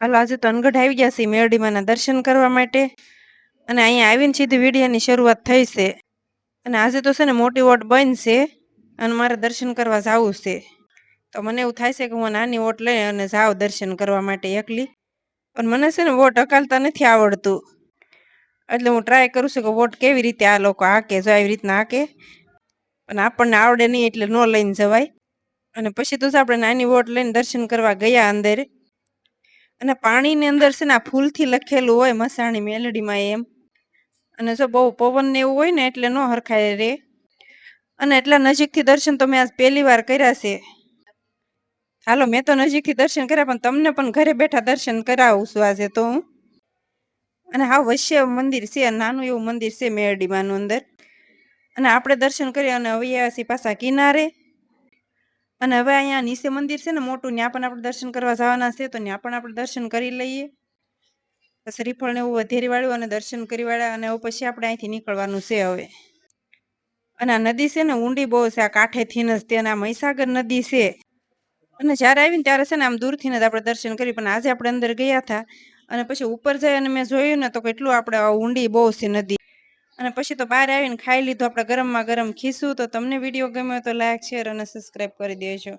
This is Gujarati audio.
હાલો, આજે તો અનગઢ આવી ગયા છે મેરડીમાના દર્શન કરવા માટે. અને અહીંયા આવીને સીધી વિડીયોની શરૂઆત થઈ છે. અને આજે તો છે ને મોટી ઓટ બનશે અને મારે દર્શન કરવા જવું છે. તો મને એવું થાય છે કે હું નાની ઓટ લઈ અને જાઉં દર્શન કરવા માટે એકલી. પણ મને છે ને વોટ અકાલતા નથી આવડતું. એટલે હું ટ્રાય કરું છું કે વોટ કેવી રીતે આ લોકો હાકે જો આવી રીતના હાકે. પણ આપણને આવડે નહીં એટલે ન લઈને જવાય. અને પછી તો આપણે નાની વોટ લઈને દર્શન કરવા ગયા અંદર. અને પાણીની અંદર છે ને આ ફૂલથી લખેલું હોય મસાણી મેલડીમાં એમ. અને જો બહુ પવન ને એવું હોય ને એટલે ન હરખાય રે. અને એટલા નજીકથી દર્શન તો મેં આજ પહેલી વાર કર્યા છે. હાલો, મેં તો નજીકથી દર્શન કર્યા પણ તમને પણ ઘરે બેઠા દર્શન કરાવું છું આજે તો હું. અને હા, વશ્ય મંદિર છે, નાનું એવું મંદિર છે મેરડીમાનું અંદર. અને આપણે દર્શન કરી અને હવે આવ્યા પાછા કિનારે. અને હવે અહીંયા નીચે મંદિર છે ને મોટું, ત્યાં પણ આપણે દર્શન કરવા જવાના છે, તો ત્યાં પણ આપણે દર્શન કરી લઈએ. શ્રીફળ ને એવું વધેરી વાળ્યું અને દર્શન કરી વાળ્યા અને પછી આપણે અહીંથી નીકળવાનું છે હવે. અને આ નદી છે ને ઊંડી બહુ છે, આ કાંઠેથી જ તે આ મહીસાગર નદી છે. અને જ્યારે આવીને ત્યારે છે ને આમ દૂરથી જ આપણે દર્શન કરી, પણ આજે આપણે અંદર ગયા હતા. અને પછી ઉપર જઈ અને મેં જોયું ને તો કેટલું આપણે ઊંડી બહુ છે નદી. અને પછી તો બહાર આવીને ખાઈ લીધું આપણે ગરમમાં ગરમ ખીસું. તો તમને વિડીયો ગમ્યો તો લાઈક, શેર અને સબસ્ક્રાઈબ કરી દેજો.